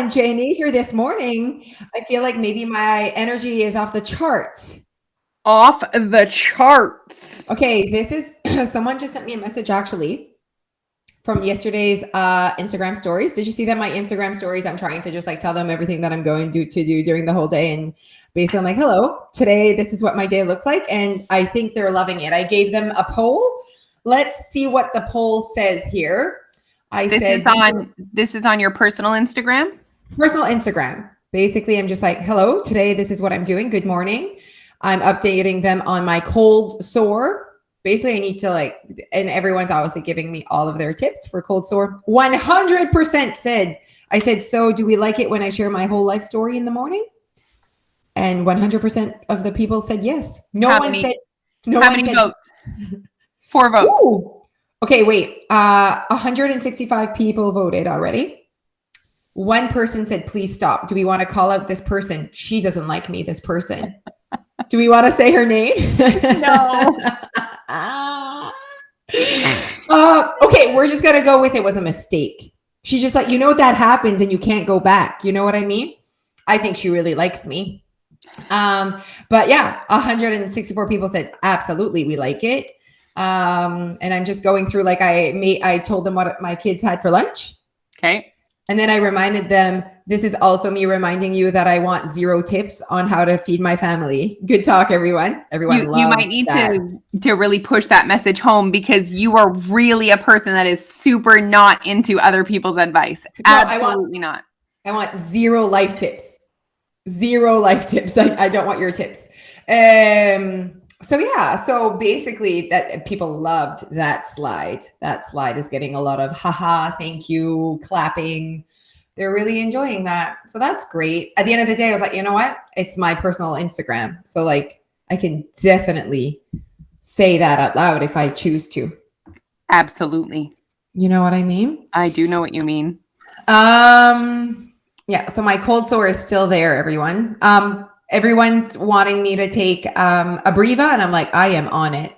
Jenny, here this morning. I feel like maybe my energy is off the charts. Off the charts. Okay, this is someone just sent me a message actually from yesterday's Instagram stories. Did you see that my Instagram stories? I'm trying to just like tell them everything that I'm going to do during the whole day. And basically I'm like, hello, today this is what my day looks like. And I think they're loving it. I gave them a poll. Let's see what the poll says here. This is on your personal Instagram? Personal Instagram. Basically, I'm just like, hello, today this is what I'm doing. Good morning. I'm updating them on my cold sore. Basically, I need to like, and everyone's obviously giving me all of their tips for cold sore. 100% said, I said, so do we like it when I share my whole life story in the morning? And 100% of the people said yes. How many votes? 4 votes. Ooh. Okay, wait. 165 people voted already. One person said, please stop. Do we want to call out this person? She doesn't like me, this person. Do we want to say her name? No. Okay, we're just going to go with it was a mistake. She's just like, that happens and you can't go back. You know what I mean? I think she really likes me. But yeah, 164 people said, absolutely, we like it. And I'm just going through, like I told them what my kids had for lunch. Okay. And then I reminded them, this is also me reminding you that I want 0 tips on how to feed my family. Good talk, everyone. Everyone you might need to really push that message home because you are really a person that is super not into other people's advice. No, Absolutely not. I want 0 life tips. 0 life tips. I don't want your tips. So basically that people loved that slide. That slide is getting a lot of haha, thank you, clapping. They're really enjoying that. So that's great. At the end of the day, I was like, you know what? It's my personal Instagram. So like I can definitely say that out loud if I choose to. Absolutely. You know what I mean? I do know what you mean. Yeah. So my cold sore is still there, everyone. Everyone's wanting me to take Abreva, and I'm like, I am on it.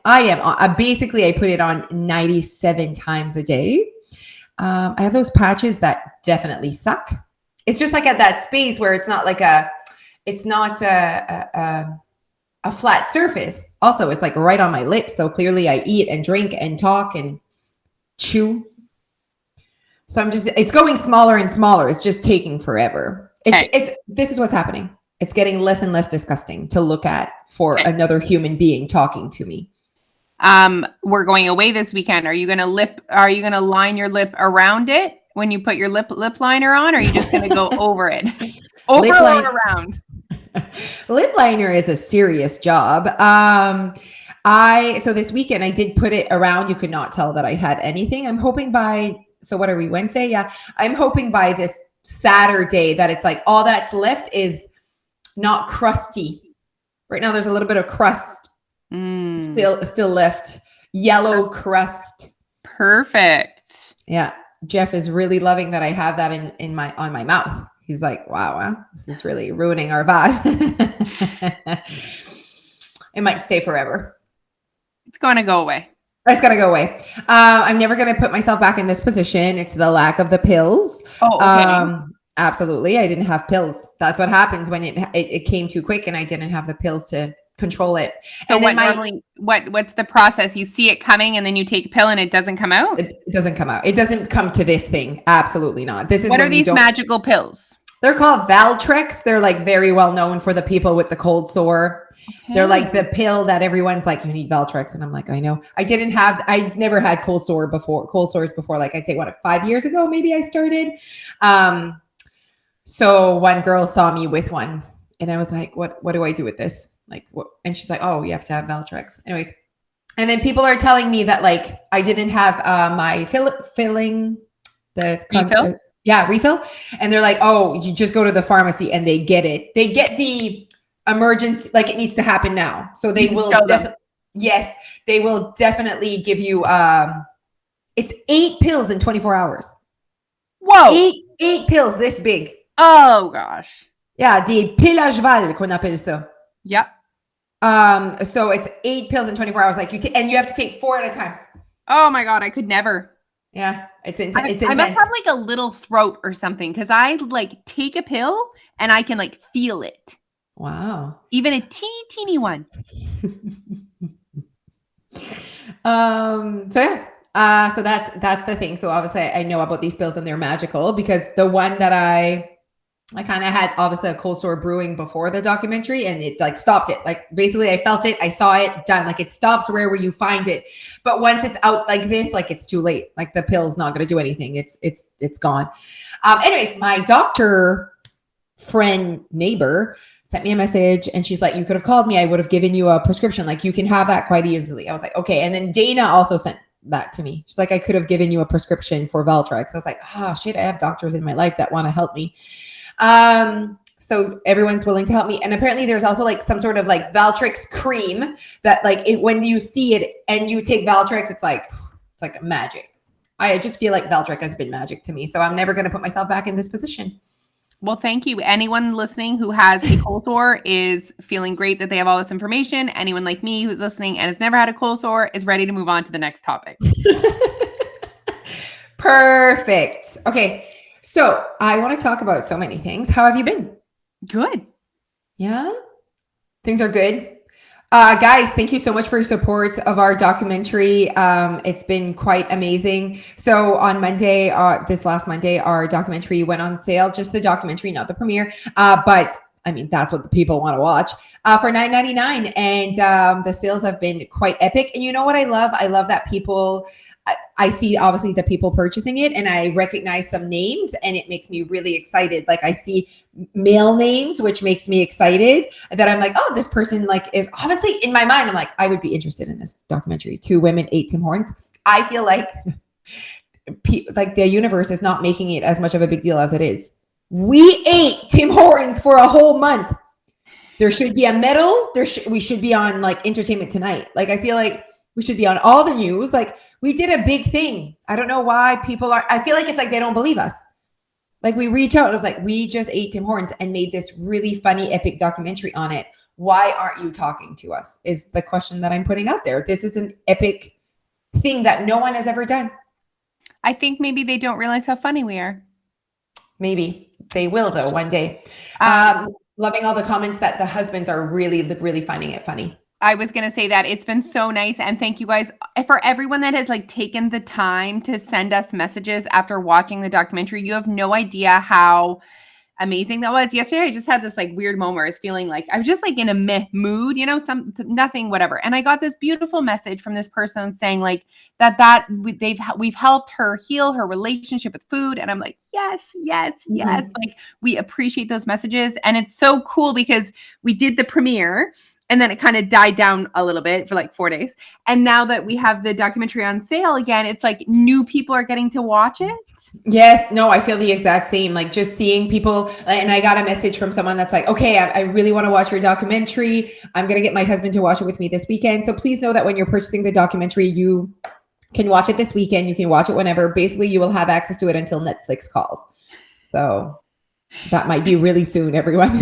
Basically, I put it on 97 times a day. I have those patches that definitely suck. It's just like at that space where it's not like a flat surface. Also, it's like right on my lips. So clearly I eat and drink and talk and chew. So it's going smaller and smaller. It's just taking forever. This is what's happening. It's getting less and less disgusting to look at for another human being talking to me. We're going away this weekend. Are you going to line your lip around it when you put your lip liner on, or are you just going to go over it? Over or around? Lip liner is a serious job. So this weekend I did put it around. You could not tell that I had anything. I'm hoping what are we, Wednesday? Yeah. I'm hoping by this Saturday that it's like all that's left is not crusty. Right now there's a little bit of crust still left. Yellow crust. Perfect. Yeah. Jeff is really loving that I have that on my mouth. He's like, wow, this is really ruining our vibe. It might stay forever. It's going to go away. It's going to go away. I'm never going to put myself back in this position. It's the lack of the pills. Oh, okay. Absolutely. I didn't have pills. That's what happens when it came too quick and I didn't have the pills to control it. So what's the process? You see it coming and then you take a pill and it doesn't come out? It doesn't come out. It doesn't come to this thing. Absolutely not. What are these magical pills? They're called Valtrex. They're like very well known for the people with the cold sore. Okay. They're like the pill that everyone's like, you need Valtrex. And I'm like, I know. I never had cold sores before. Like I'd say 5 years ago, maybe I started. So one girl saw me with one and I was like, what do I do with this? Like, what? And she's like, oh, you have to have Valtrex. Anyways. And then people are telling me that like, I didn't have my filling, the refill. Refill. And they're like, oh, you just go to the pharmacy and they get it. They get the emergency, like it needs to happen now. So they will they will definitely give you, it's 8 pills in 24 hours. Whoa. 8 pills this big. Oh gosh. Yeah, des piles à cheval qu'on appelle ça. Yep. So it's 8 pills in 24 hours. Like and you have to take 4 at a time. Oh my God, I could never. Yeah, it's I intense. must have like a little throat or something because I like take a pill and I can like feel it. Wow. Even a teeny one. So yeah. So that's the thing. So obviously I know about these pills and they're magical because the one that I kind of had obviously a cold sore brewing before the documentary and it like stopped it. Like basically I felt it, I saw it, done. Like it stops wherever you find it. But once it's out like this, like it's too late. Like the pill's not going to do anything. It's gone. Anyways, my doctor friend neighbor sent me a message and she's like, you could have called me. I would have given you a prescription. Like you can have that quite easily. I was like, okay. And then Dana also sent that to me. She's like, I could have given you a prescription for Valtrex. I was like, oh shit, I have doctors in my life that want to help me. So everyone's willing to help me. And apparently there's also like some sort of like Valtrex cream that like when you see it and you take Valtrex, it's like magic. I just feel like Valtrex has been magic to me. So I'm never going to put myself back in this position. Well, thank you. Anyone listening who has a cold sore is feeling great that they have all this information. Anyone like me who's listening and has never had a cold sore is ready to move on to the next topic. Perfect. Okay. So I want to talk about so many things. How have you been? Good. Yeah. Things are good. Guys, thank you so much for your support of our documentary. It's been quite amazing. So on Monday, this last Monday, our documentary went on sale, just the documentary, not the premiere. But I mean, that's what the people want to watch for $9.99. And the sales have been quite epic. And you know what I love? I love that people, I see obviously the people purchasing it and I recognize some names and it makes me really excited. Like I see male names, which makes me excited that I'm like, oh, this person like is obviously in my mind. I'm like, I would be interested in this documentary. 2 women ate Tim Hortons. I feel like the universe is not making it as much of a big deal as it is. We ate Tim Hortons for a whole month. There should be a medal. We should be on like Entertainment Tonight. Like I feel like we should be on all the news. Like we did a big thing. I don't know why people are, I feel like it's like they don't believe us. Like we reach out, it was like, we just ate Tim Hortons and made this really funny, epic documentary on it. Why aren't you talking to us is the question that I'm putting out there. This is an epic thing that no one has ever done. I think maybe they don't realize how funny we are. Maybe they will though one day. Loving all the comments that the husbands are really, really finding it funny. I was going to say that it's been so nice. And thank you guys for everyone that has like taken the time to send us messages after watching the documentary. You have no idea how amazing that was. Yesterday, I just had this like weird moment where I was feeling like I was just like in a meh mood, you know, nothing, whatever. And I got this beautiful message from this person saying like we've helped her heal her relationship with food. And I'm like, yes. Like we appreciate those messages. And it's so cool because we did the premiere. And then it kind of died down a little bit for like 4 days. And now that we have the documentary on sale again, it's like new people are getting to watch it. Yes. No, I feel the exact same. Like just seeing people. And I got a message from someone that's like, okay, I really want to watch your documentary. I'm going to get my husband to watch it with me this weekend. So please know that when you're purchasing the documentary, you can watch it this weekend. You can watch it whenever. Basically, you will have access to it until Netflix calls. So that might be really soon, everyone.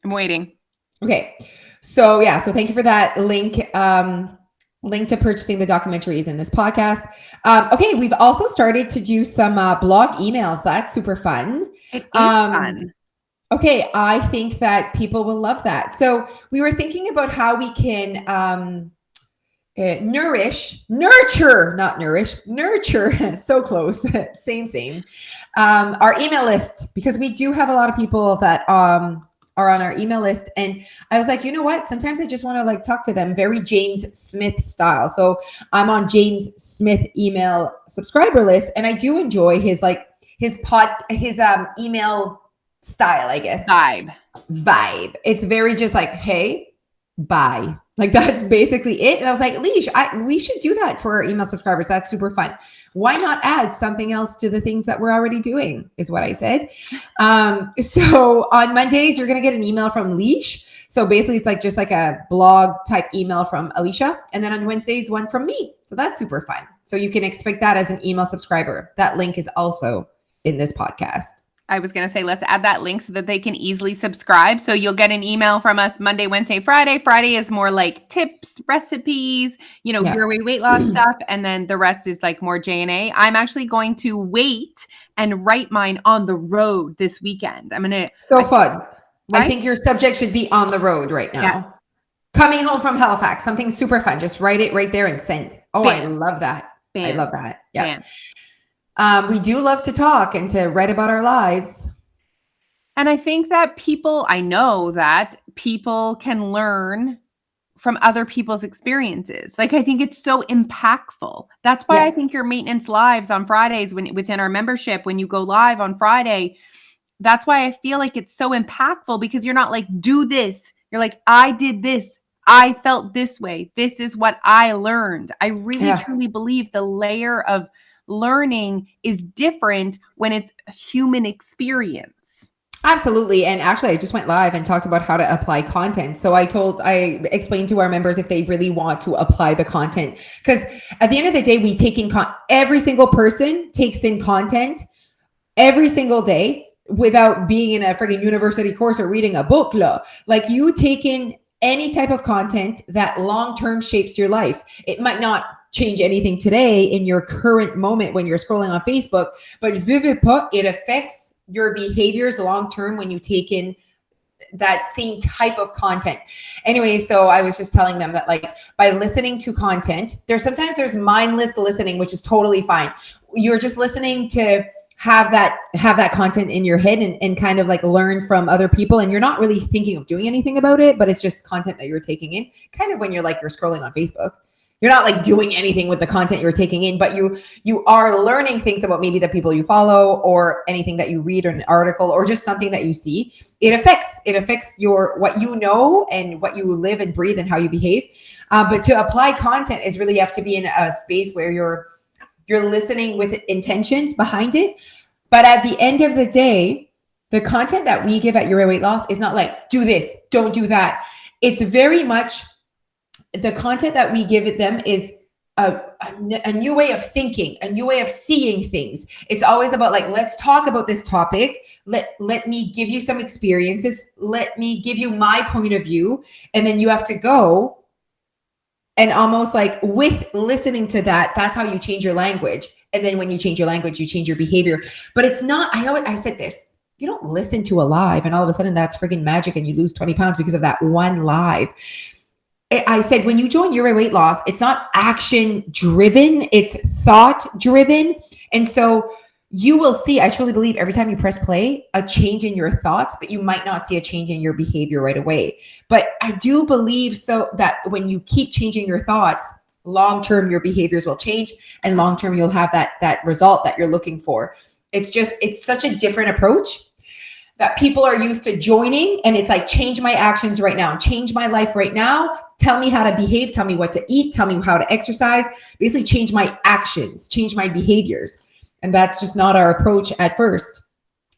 I'm waiting. Okay. So yeah. So thank you for that link. Link to purchasing the documentary is in this podcast. Okay. We've also started to do some blog emails. That's super fun. It is fun. Okay. I think that people will love that. So we were thinking about how we can nurture, so close, same, our email list, because we do have a lot of people that are on our email list. And I was like, you know what? Sometimes I just want to like talk to them very James Smith style. So I'm on James Smith email subscriber list. And I do enjoy his email style, I guess. Vibe. It's very just like, hey, bye. Like that's basically it. And I was like, Leash, we should do that for our email subscribers. That's super fun. Why not add something else to the things that we're already doing is what I said. So on Mondays, you're going to get an email from Leash. So basically it's like just like a blog type email from Alicia. And then on Wednesdays, one from me. So that's super fun. So you can expect that as an email subscriber. That link is also in this podcast. I was going to say, let's add that link so that they can easily subscribe. So you'll get an email from us Monday, Wednesday, Friday. Friday is more like tips, recipes, Yeah. your weight loss stuff. And then the rest is like more J&A. I'm actually going to wait and write mine on the road this weekend. I'm going to. So fun. Right? I think your subject should be on the road right now. Yeah. Coming home from Halifax, something super fun. Just write it right there and send. Oh, Bam. I love that. Bam. I love that. Yeah. Bam. We do love to talk and to write about our lives. And I think that I know that people can learn from other people's experiences. Like, I think it's so impactful. That's why I think your maintenance lives on Fridays within our membership, when you go live on Friday, that's why I feel like it's so impactful, because you're not like, do this. You're like, I did this. I felt this way. This is what I learned. I really truly believe the layer of learning is different when it's a human experience. Absolutely. And actually, I just went live and talked about how to apply content. So I explained to our members if they really want to apply the content, because at the end of the day, we take in every single person takes in content every single day without being in a frigging university course or reading a book. Like, you take in any type of content that long-term shapes your life. It might not change anything today in your current moment when you're scrolling on Facebook, but it affects your behaviors long-term when you take in that same type of content. Anyway, so I was just telling them that, like, by listening to content, there's mindless listening, which is totally fine. You're just listening to have that content in your head and kind of like learn from other people, and you're not really thinking of doing anything about it, but it's just content that you're taking in, kind of when you're scrolling on Facebook. You're not like doing anything with the content you're taking in, but you are learning things about maybe the people you follow, or anything that you read, or an article, or just something that you see. It affects what you know and what you live and breathe and how you behave. But to apply content is really, you have to be in a space where you're listening with intentions behind it. But at the end of the day, the content that we give at Your Weight Loss is not like, do this, don't do that. It's very much, the content that we give them is a new way of thinking, a new way of seeing things. It's always about like, let's talk about this topic. Let me give you some experiences. Let me give you my point of view. And then you have to go and almost like, with listening to that, that's how you change your language. And then when you change your language, you change your behavior. But it's not, I said this, you don't listen to a live and all of a sudden that's freaking magic and you lose 20 pounds because of that one live. I said, when you join Your Weight Loss, it's not action driven, it's thought driven. And so you will see, I truly believe, every time you press play, a change in your thoughts, but you might not see a change in your behavior right away. But I do believe so that when you keep changing your thoughts, long-term, your behaviors will change, and long-term, you'll have that result that you're looking for. It's such a different approach that people are used to joining. And it's like, change my actions right now, change my life right now. Tell me how to behave. Tell me what to eat. Tell me how to exercise. Basically change my actions, change my behaviors. And that's just not our approach at first,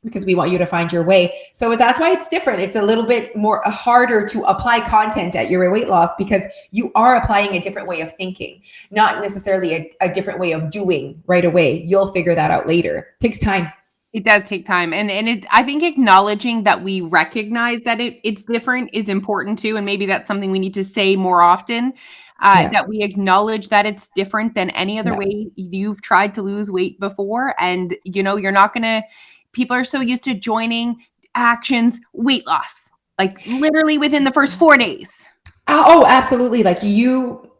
because we want you to find your way. So that's why it's different. It's a little bit more harder to apply content at Your Weight Loss, because you are applying a different way of thinking, not necessarily a different way of doing right away. You'll figure that out later. It takes time. It does take time. And I think acknowledging that we recognize that it's different is important too. And maybe that's something we need to say more often, that we acknowledge that it's different than any other way you've tried to lose weight before. And, you're not going to, people are so used to joining actions, weight loss, like literally within the first 4 days. Oh, absolutely. Like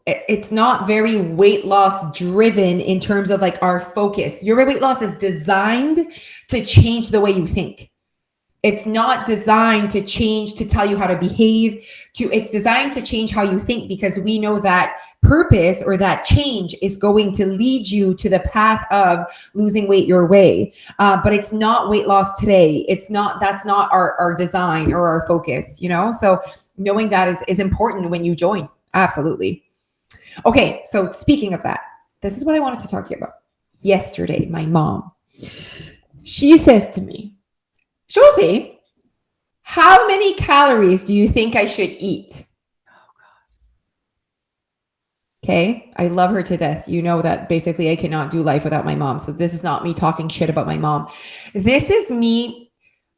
it's not very weight loss driven in terms of like our focus. Your weight loss is designed to change the way you think. It's not designed to tell you how to behave. It's designed to change how you think, because we know that purpose or that change is going to lead you to the path of losing weight your way. But it's not weight loss today. That's not our design or our focus, So knowing that is important when you join. Absolutely. Okay, so speaking of that, this is what I wanted to talk to you about. Yesterday, my mom, she says to me, Josie, how many calories do you think I should eat? Okay. I love her to death. You know that basically I cannot do life without my mom. So this is not me talking shit about my mom. This is me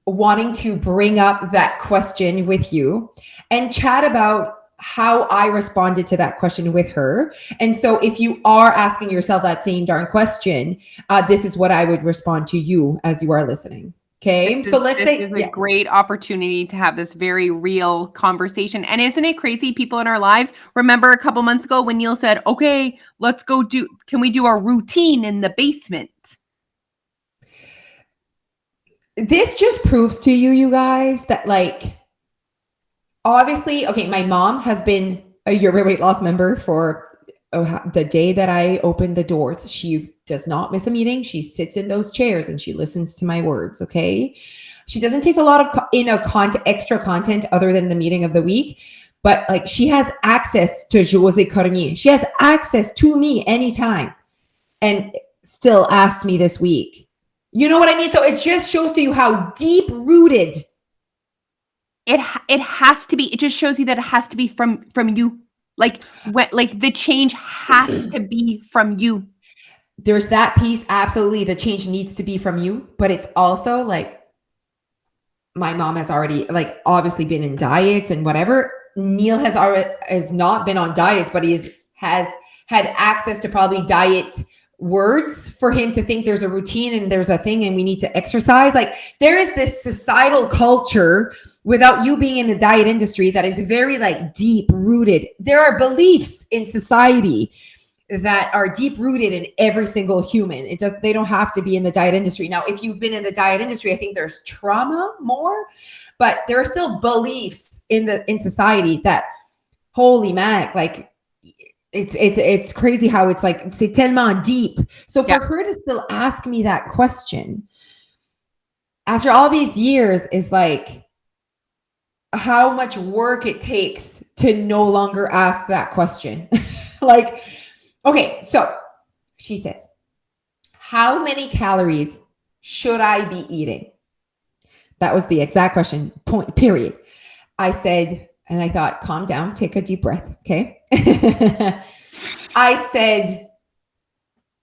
wanting to bring up that question with you and chat about how I responded to that question with her. And so if you are asking yourself that same darn question, this is what I would respond to you as you are listening. Okay. So let's This say, is a great opportunity to have this very real conversation. And isn't it crazy, people in our lives? Remember a couple months ago when Neil said, okay, can we do our routine in the basement? this just proves to you, you guys, that like, obviously, okay, my mom has been a Your Weight Loss member for the day that I opened the doors. She does not miss a meeting. She sits in those chairs and she listens to my words. Okay. She doesn't take a lot of extra content other than the meeting of the week, but like she has access to José Cormier. She has access to me anytime and still asked me this week. You know what I mean? So it just shows to you how deep rooted it has to be. It just shows you that it has to be from you. Like the change has to be from you. There's that piece. Absolutely. The change needs to be from you, but it's also like my mom has already like obviously been in diets and whatever. Neil has not been on diets, but has had access to probably diet words for him to think there's a routine and there's a thing and we need to exercise. Like there is this societal culture without you being in the diet industry that is very like deep rooted. There are beliefs in society that are deep rooted in every single human. They don't have to be in the diet industry. Now, if you've been in the diet industry, I think there's trauma more, but there are still beliefs in society that, holy mac, like it's crazy how it's like c'est tellement deep. So for her to still ask me that question after all these years is like how much work it takes to no longer ask that question. Like, okay, so she says, how many calories should I be eating? That was the exact question, point, period. I said, and I thought, calm down, take a deep breath, okay? I said,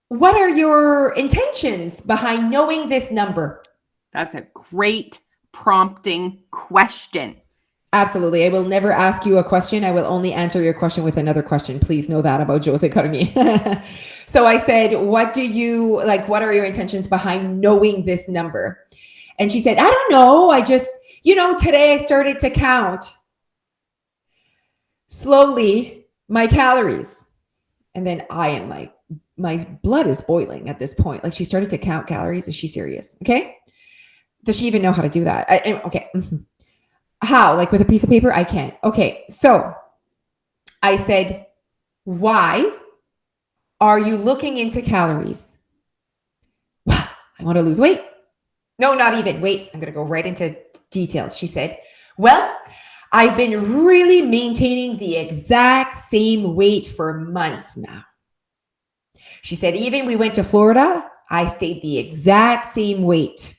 what are your intentions behind knowing this number? That's a great prompting question. Absolutely. I will never ask you a question. I will only answer your question with another question. Please know that about José Cormier. So I said, what are your intentions behind knowing this number? And she said, I don't know. I just, today I started to count slowly my calories. And then I am like, my blood is boiling at this point. Like she started to count calories. Is she serious? Okay. Does she even know how to do that? Okay. How? Like with a piece of paper? I can't. Okay. So I said, why are you looking into calories? Well, I want to lose weight. No, not even. Wait, I'm going to go right into details. She said, well, I've been really maintaining the exact same weight for months now. She said, even we went to Florida, I stayed the exact same weight.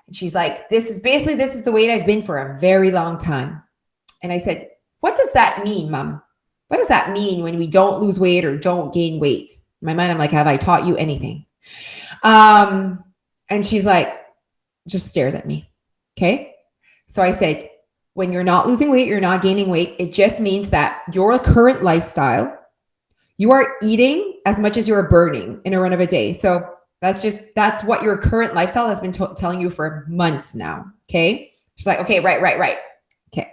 And she's like, this is the weight I've been for a very long time. And I said, what does that mean, Mom? What does that mean when we don't lose weight or don't gain weight? In my mind, I'm like, have I taught you anything? And she's like, just stares at me. Okay. So I said, when you're not losing weight, you're not gaining weight. It just means that your current lifestyle, you are eating as much as you're burning in a run of a day. So that's what your current lifestyle has been telling you for months now. Okay. She's like, okay, right. Okay.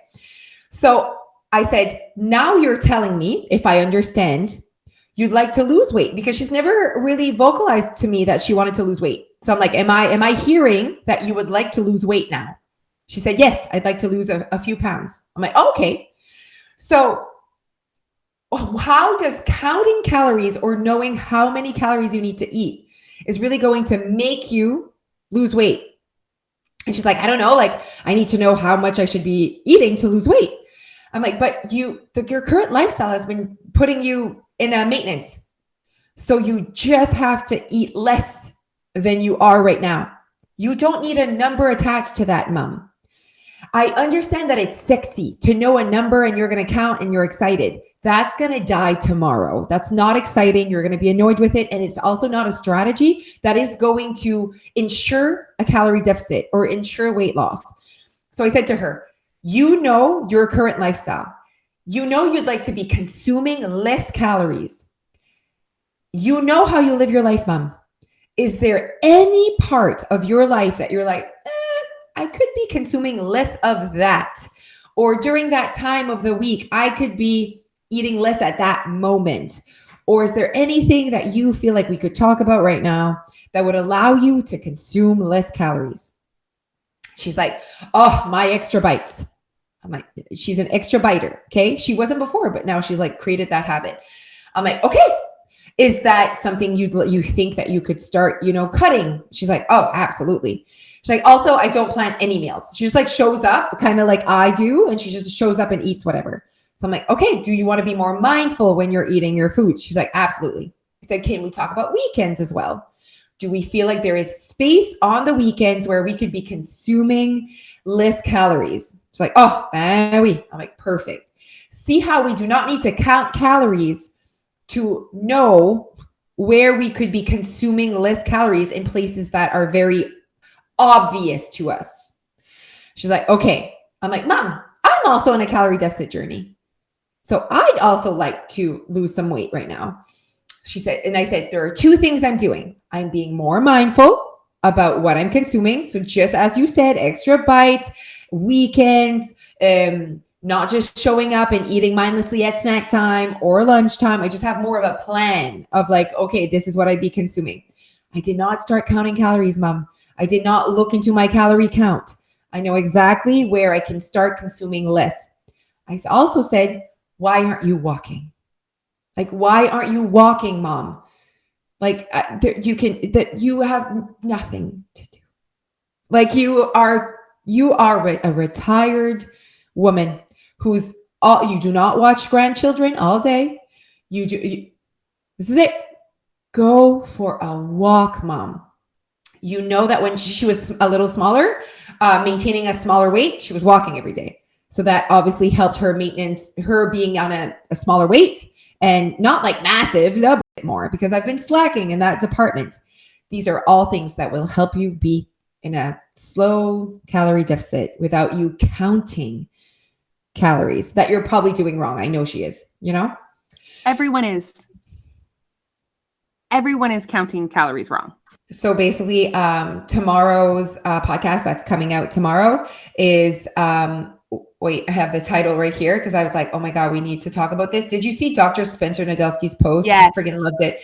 So I said, now you're telling me, if I understand, you'd like to lose weight, because she's never really vocalized to me that she wanted to lose weight. So I'm like, am I hearing that you would like to lose weight now? She said, yes, I'd like to lose a few pounds. I'm like, oh, okay. So how does counting calories or knowing how many calories you need to eat is really going to make you lose weight? And she's like, I don't know. Like, I need to know how much I should be eating to lose weight. I'm like, but your current lifestyle has been putting you in a maintenance. So you just have to eat less than you are right now. You don't need a number attached to that, Mom. I understand that it's sexy to know a number and you're going to count and you're excited. That's going to die tomorrow. That's not exciting. You're going to be annoyed with it. And it's also not a strategy that is going to ensure a calorie deficit or ensure weight loss. So I said to her, you know your current lifestyle. You know you'd like to be consuming less calories. You know how you live your life, Mom. Is there any part of your life that you're like, I could be consuming less of that? Or during that time of the week, I could be eating less at that moment? Or is there anything that you feel like we could talk about right now that would allow you to consume less calories? She's like, oh, my extra bites. I'm like, she's an extra biter. Okay. She wasn't before, but now she's like created that habit. I'm like, okay. Is that something you think that you could start, cutting? She's like, oh, absolutely. She's like, also, I don't plan any meals. She just like shows up kind of like I do. And she just shows up and eats whatever. So I'm like, okay, do you want to be more mindful when you're eating your food? She's like, absolutely. I said, can we talk about weekends as well? Do we feel like there is space on the weekends where we could be consuming less calories? She's like, oh, oui. I'm like, perfect. See how we do not need to count calories to know where we could be consuming less calories in places that are very obvious to us. She's like, okay. I'm like, Mom, I'm also in a calorie deficit journey. So I'd also like to lose some weight right now. She said, and I said, there are two things I'm doing. I'm being more mindful about what I'm consuming. So just as you said, extra bites, weekends, not just showing up and eating mindlessly at snack time or lunchtime. I just have more of a plan of like, okay, this is what I'd be consuming. I did not start counting calories, Mom. I did not look into my calorie count. I know exactly where I can start consuming less. I also said, why aren't you walking? Like, why aren't you walking, Mom? Like you have nothing to do. Like you are a retired woman who's you do not watch grandchildren all day. This is it. Go for a walk, Mom. You know that when she was a little smaller, maintaining a smaller weight, she was walking every day. So that obviously helped her maintenance, her being on a smaller weight and not like massive, a bit more, because I've been slacking in that department. These are all things that will help you be in a slow calorie deficit without you counting calories that you're probably doing wrong. I know she is, Everyone is counting calories wrong. So basically, tomorrow's podcast that's coming out tomorrow is, wait, I have the title right here because I was like, oh my God, we need to talk about this. Did you see Dr. Spencer Nadelsky's post? Yes. I freaking loved it.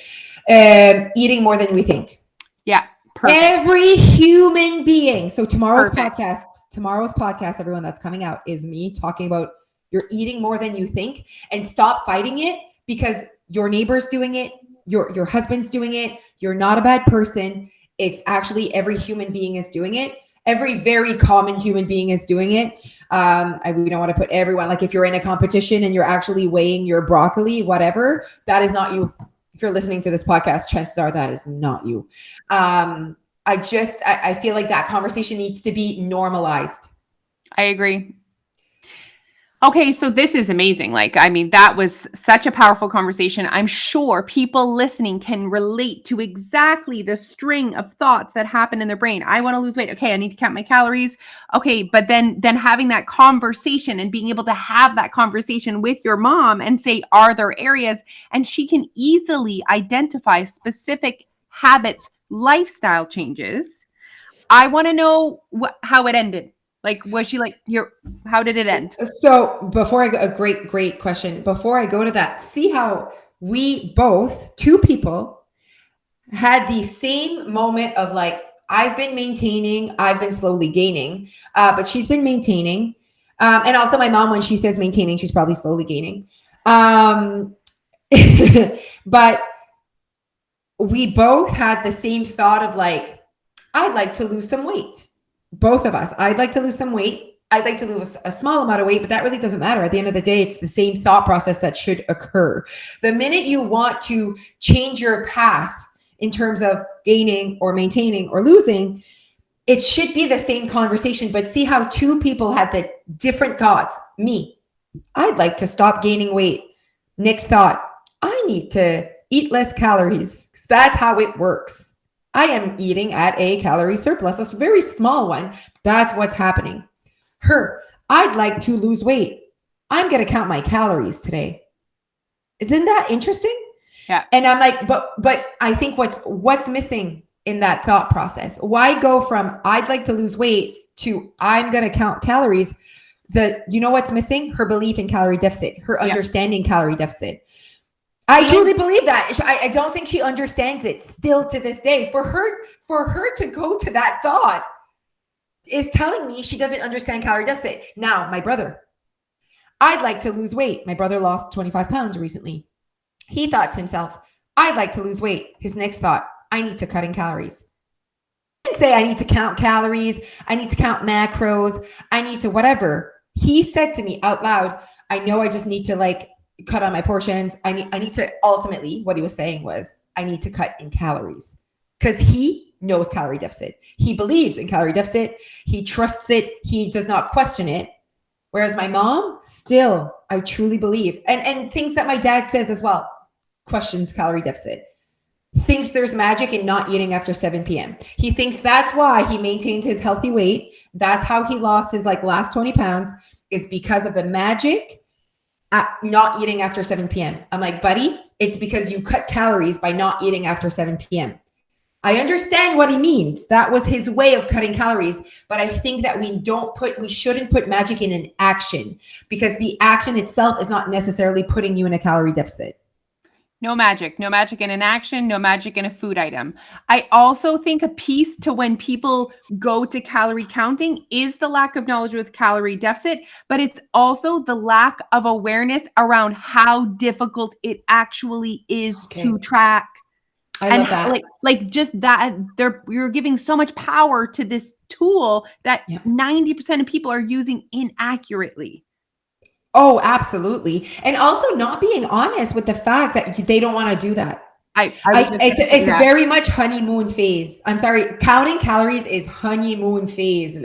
Eating more than we think. Yeah. Perfect. Every human being. So tomorrow's podcast, everyone, that's coming out is me talking about you're eating more than you think, and stop fighting it because your neighbor's doing it. Your husband's doing it. You're not a bad person. It's actually every human being is doing it. Every very common human being is doing it. We don't want to put everyone, like if you're in a competition and you're actually weighing your broccoli, whatever, that is not you. If you're listening to this podcast, chances are that is not you. I feel like that conversation needs to be normalized. I agree. Okay, so this is amazing. That was such a powerful conversation. I'm sure people listening can relate to exactly the string of thoughts that happen in their brain. I want to lose weight. Okay, I need to count my calories. Okay, but then having that conversation and being able to have that conversation with your mom and say, are there areas? And she can easily identify specific habits, lifestyle changes. I want to know how it ended. Like, was she like, how did it end? So before I go, a great question. Before I go to that, see how we both, two people, had the same moment of like, I've been maintaining, I've been slowly gaining, but she's been maintaining. And also my mom, when she says maintaining, she's probably slowly gaining. But we both had the same thought of like, I'd like to lose some weight. Both of us. I'd like to lose some weight. I'd like to lose a small amount of weight, but that really doesn't matter. At the end of the day, it's the same thought process that should occur. The minute you want to change your path in terms of gaining or maintaining or losing, It should be the same conversation, but see how two people had the different thoughts. Me, I'd like to stop gaining weight. Nick's thought, I need to eat less calories. That's how it works. I am eating at a calorie surplus, a very small one. That's what's happening. Her, I'd like to lose weight. I'm going to count my calories today. Isn't that interesting? Yeah. And I'm like, but I think what's missing in that thought process? Why go from I'd like to lose weight to I'm going to count calories? You know what's missing? Her belief in calorie deficit, her understanding calorie deficit. I truly believe that. I don't think she understands it still to this day. For her to go to that thought is telling me she doesn't understand calorie deficit. Now, my brother, I'd like to lose weight. My brother lost 25 pounds recently. He thought to himself, I'd like to lose weight. His next thought, I need to cut in calories. He didn't say I need to count calories. I need to count macros. I need to whatever. He said to me out loud, I know I just need to like cut on my portions. I need to ultimately, what he was saying was, I need to cut in calories because he knows calorie deficit. He believes in calorie deficit. He trusts it. He does not question it. Whereas my mom still, I truly believe, and things that my dad says as well, questions calorie deficit, thinks there's magic in not eating after 7 p.m. He thinks that's why he maintains his healthy weight. That's how he lost his last 20 pounds is because of the magic at not eating after 7 p.m. I'm like, buddy, it's because you cut calories by not eating after 7 p.m. I understand what he means. That was his way of cutting calories. But I think that we shouldn't put magic in an action because the action itself is not necessarily putting you in a calorie deficit. No magic in an action, no magic in a food item. I also think a piece to when people go to calorie counting is the lack of knowledge with calorie deficit, but it's also the lack of awareness around how difficult it actually is to track. I love that. Like just that you're giving so much power to this tool that 90% of people are using inaccurately. Oh, absolutely. And also not being honest with the fact that they don't want to do that. It's very much honeymoon phase. I'm sorry. Counting calories is honeymoon phase.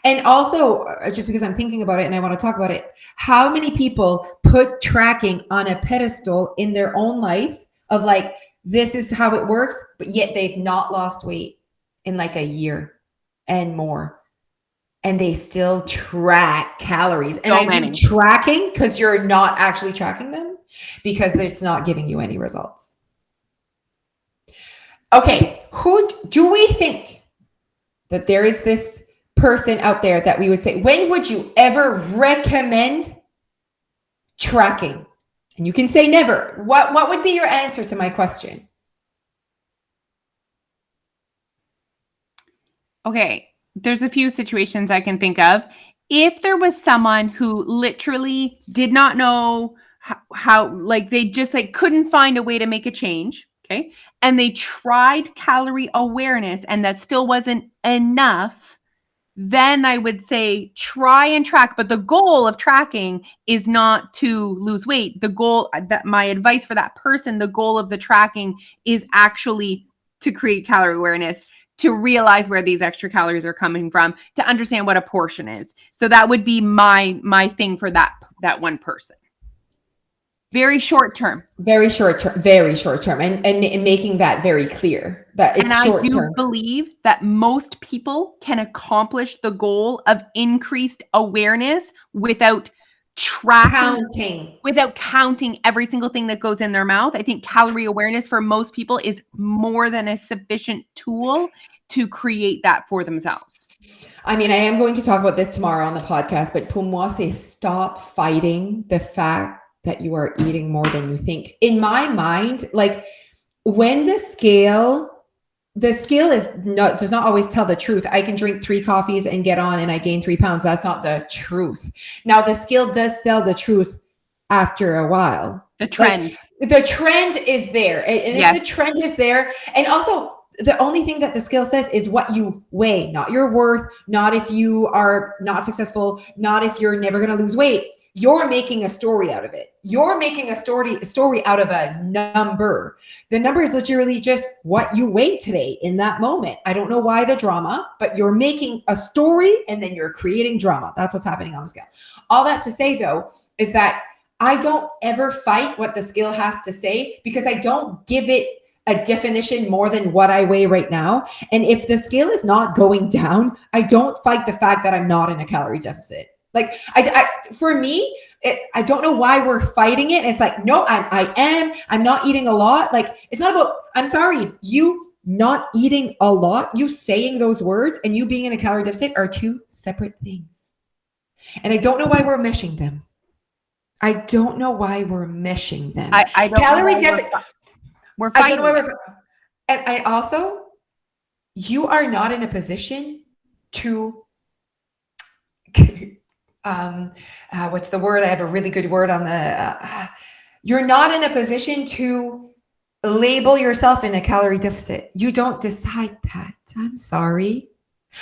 And also, just because I'm thinking about it and I want to talk about it, how many people put tracking on a pedestal in their own life of like, this is how it works, but yet they've not lost weight in like a year and more. And they still track calories. And I do tracking because you're not actually tracking them because it's not giving you any results. Okay, who do we think that there is this person out there that we would say, when would you ever recommend tracking? And you can say never. What would be your answer to my question? Okay. There's a few situations I can think of. If there was someone who literally did not know how like they just like couldn't find a way to make a change, okay? And they tried calorie awareness and that still wasn't enough, then I would say try and track, but the goal of tracking is not to lose weight. The goal that my advice for that person, the goal of the tracking is actually to create calorie awareness, to realize where these extra calories are coming from, to understand what a portion is. So that would be my thing for that one person. Very short term. And making that very clear that it's short term. I do believe that most people can accomplish the goal of increased awareness without without counting every single thing that goes in their mouth. I think calorie awareness for most people is more than a sufficient tool to create that for themselves. I mean, I am going to talk about this tomorrow on the podcast, but pour moi, c'est stop fighting the fact that you are eating more than you think. In my mind, like when the scale does not always tell the truth. I can drink 3 coffees and get on and I gain 3 pounds. That's not the truth. Now the scale does tell the truth after a while. The trend. Like, the trend is there. And if the trend is there, and also the only thing that the scale says is what you weigh, not your worth, not if you are not successful, not if you're never going to lose weight. You're making a story out of it. You're making a story out of a number. The number is literally just what you weigh today in that moment. I don't know why the drama, but you're making a story and then you're creating drama. That's what's happening on the scale. All that to say, though, is that I don't ever fight what the scale has to say because I don't give it a definition more than what I weigh right now. And if the scale is not going down, I don't fight the fact that I'm not in a calorie deficit. Like for me, I don't know why we're fighting it. It's like, no, I'm not eating a lot. Like, it's not about, I'm sorry, you not eating a lot, you saying those words and you being in a calorie deficit are two separate things. And I don't know why we're meshing them. I don't know why we're meshing them. I don't calorie know deficit. We're fighting. I don't know why and I also, you are not in a position to, what's the word? I have a really good word on the, you're not in a position to label yourself in a calorie deficit. You don't decide that. I'm sorry.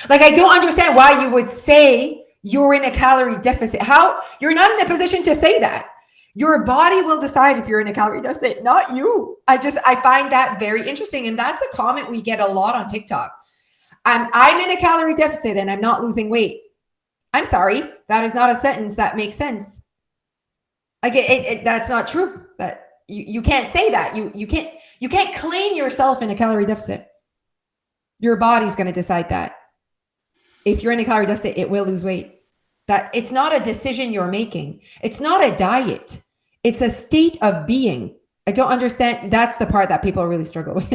Like, I don't understand why you would say you're in a calorie deficit. How? You're not in a position to say that. Your body will decide if you're in a calorie deficit, not you. I find that very interesting. And that's a comment we get a lot on TikTok. I'm in a calorie deficit and I'm not losing weight. I'm sorry. That is not a sentence that makes sense. Like that's not true. That you can't say that. You can't claim yourself in a calorie deficit. Your body's going to decide that. If you're in a calorie deficit, it will lose weight. That it's not a decision you're making. It's not a diet. It's a state of being. I don't understand. That's the part that people really struggle with.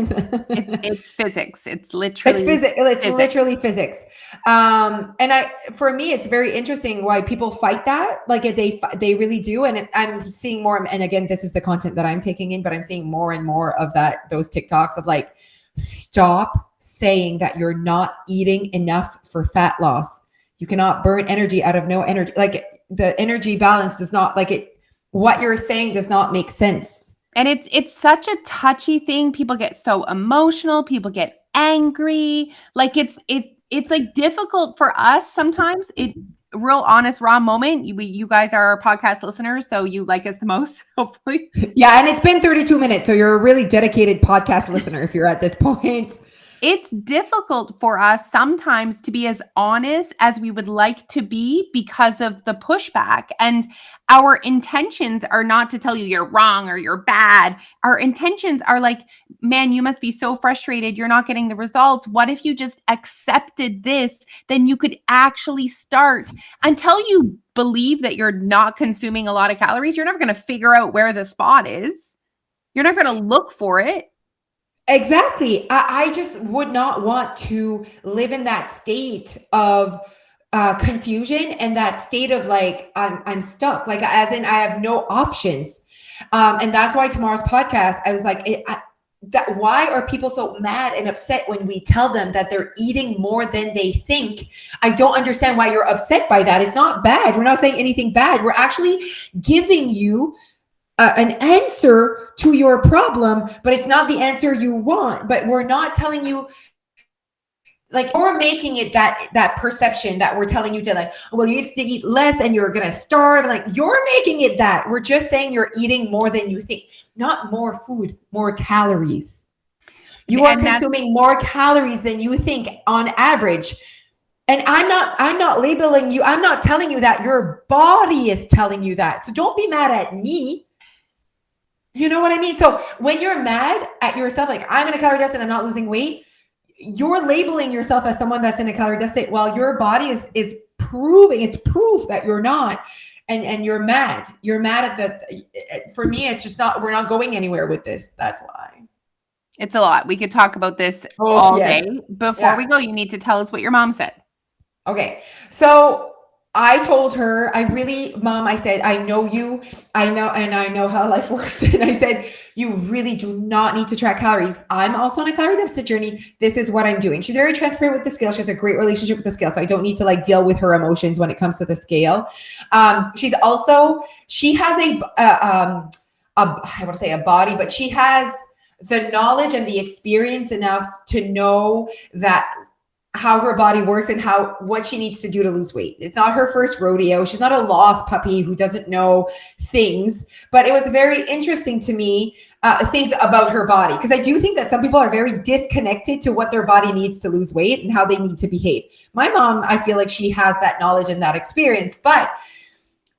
It's physics. It's literally literally physics. For me, it's very interesting why people fight that. Like they really do. And I'm seeing more. And again, this is the content that I'm taking in, but I'm seeing more and more of those TikToks of like, stop saying that you're not eating enough for fat loss. You cannot burn energy out of no energy. Like the energy balance does not what you're saying does not make sense. And it's such a touchy thing. People get so emotional. People get angry. Like it's like difficult for us sometimes. Real honest, raw moment. You guys are our podcast listeners, so you like us the most, hopefully. Yeah, and it's been 32 minutes, so you're a really dedicated podcast listener if you're at this point. It's difficult for us sometimes to be as honest as we would like to be because of the pushback. And our intentions are not to tell you you're wrong or you're bad. Our intentions are like, man, you must be so frustrated. You're not getting the results. What if you just accepted this? Then you could actually start. Until you believe that you're not consuming a lot of calories, you're never going to figure out where the spot is. You're not going to look for it. Exactly. I just would not want to live in that state of confusion and that state of like, I'm stuck, like as in I have no options. And that's why tomorrow's podcast, I was like, why are people so mad and upset when we tell them that they're eating more than they think? I don't understand why you're upset by that. It's not bad. We're not saying anything bad. We're actually giving you an answer to your problem, but it's not the answer you want. But we're not telling you, like, we're making it that perception that we're telling you to like, well, you have to eat less and you're going to starve. Like, you're making it that. We're just saying you're eating more than you think, not more food, more calories. You are consuming more calories than you think on average. And I'm not labeling you. I'm not telling you that. Your body is telling you that. So don't be mad at me. You know what I mean? So when you're mad at yourself, like I'm in a calorie deficit, I'm not losing weight, you're labeling yourself as someone that's in a calorie deficit while your body is proving, it's proof that you're not. And you're mad. You're mad at that. For me, it's just not, we're not going anywhere with this. That's why. It's a lot. We could talk about this all day. Before we go, you need to tell us what your mom said. Okay. So I told her, Mom, I said, I know you, I know how life works. And I said, you really do not need to track calories. I'm also on a calorie deficit journey. This is what I'm doing. She's very transparent with the scale. She has a great relationship with the scale. So I don't need to like deal with her emotions when it comes to the scale. She has I want to say a body, but she has the knowledge and the experience enough to know that how her body works and what she needs to do to lose weight. It's not her first rodeo. She's not a lost puppy who doesn't know things, but it was very interesting to me, things about her body. Because I do think that some people are very disconnected to what their body needs to lose weight and how they need to behave. My mom, I feel like she has that knowledge and that experience, but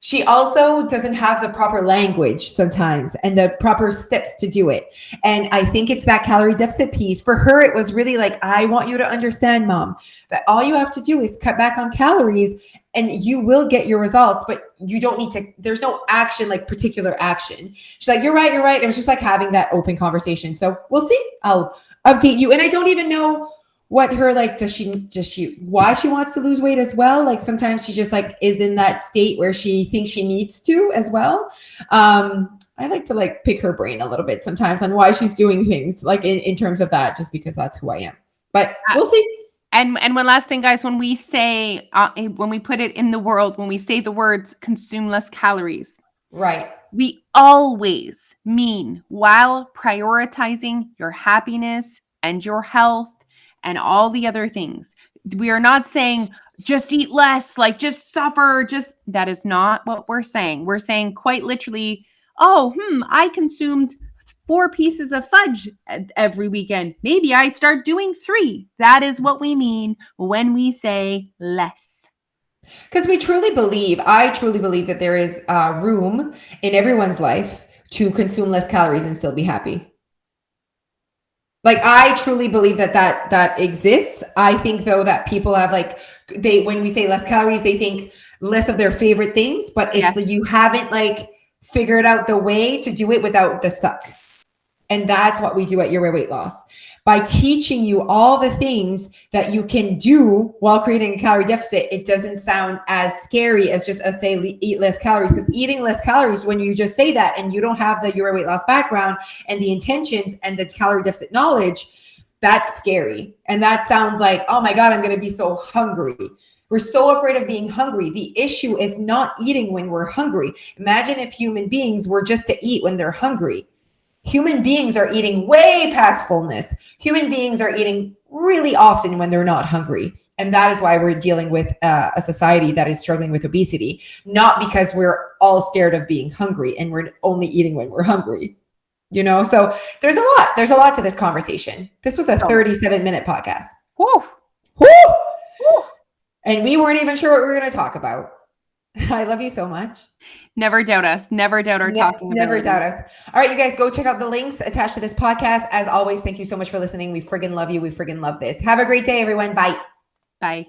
she also doesn't have the proper language sometimes and the proper steps to do it. And I think it's that calorie deficit piece. For her, it was really like, I want you to understand, Mom, that all you have to do is cut back on calories and you will get your results, but you don't need to, there's no action, like particular action. She's like, you're right. It was just like having that open conversation. So we'll see. I'll update you. And I don't even know what her, like, does she why she wants to lose weight as well. Like sometimes she just like is in that state where she thinks she needs to as well. I like to like pick her brain a little bit sometimes on why she's doing things like in terms of that, just because that's who I am, but we'll see. And one last thing, guys, when we say, when we put it in the world, when we say the words consume less calories, right, we always mean while prioritizing your happiness and your health and all the other things. We are not saying just eat less, like just suffer, that is not what we're saying. We're saying quite literally, I consumed 4 pieces of fudge every weekend. Maybe I start doing 3. That is what we mean when we say less. Because I truly believe that there is room in everyone's life to consume less calories and still be happy. Like, I truly believe that exists. I think though that people have when we say less calories, they think less of their favorite things, but it's you haven't like figured out the way to do it without the suck. And that's what we do at Your Weight Loss. By teaching you all the things that you can do while creating a calorie deficit, it doesn't sound as scary as just us saying eat less calories. Because eating less calories, when you just say that and you don't have the Your Weight Loss background and the intentions and the calorie deficit knowledge, that's scary. And that sounds like, oh my God, I'm going to be so hungry. We're so afraid of being hungry. The issue is not eating when we're hungry. Imagine if human beings were just to eat when they're hungry. Human beings are eating way past fullness. Human beings are eating really often when they're not hungry. And that is why we're dealing with a society that is struggling with obesity, not because we're all scared of being hungry and we're only eating when we're hungry. So there's a lot to this conversation. This was a 37-minute podcast. Woo. Woo. Woo. And we weren't even sure what we were going to talk about. I love you so much. Never doubt us. Never doubt our talking. Never doubt us. All right, you guys, go check out the links attached to this podcast. As always, thank you so much for listening. We friggin' love you. We friggin' love this. Have a great day, everyone. Bye. Bye.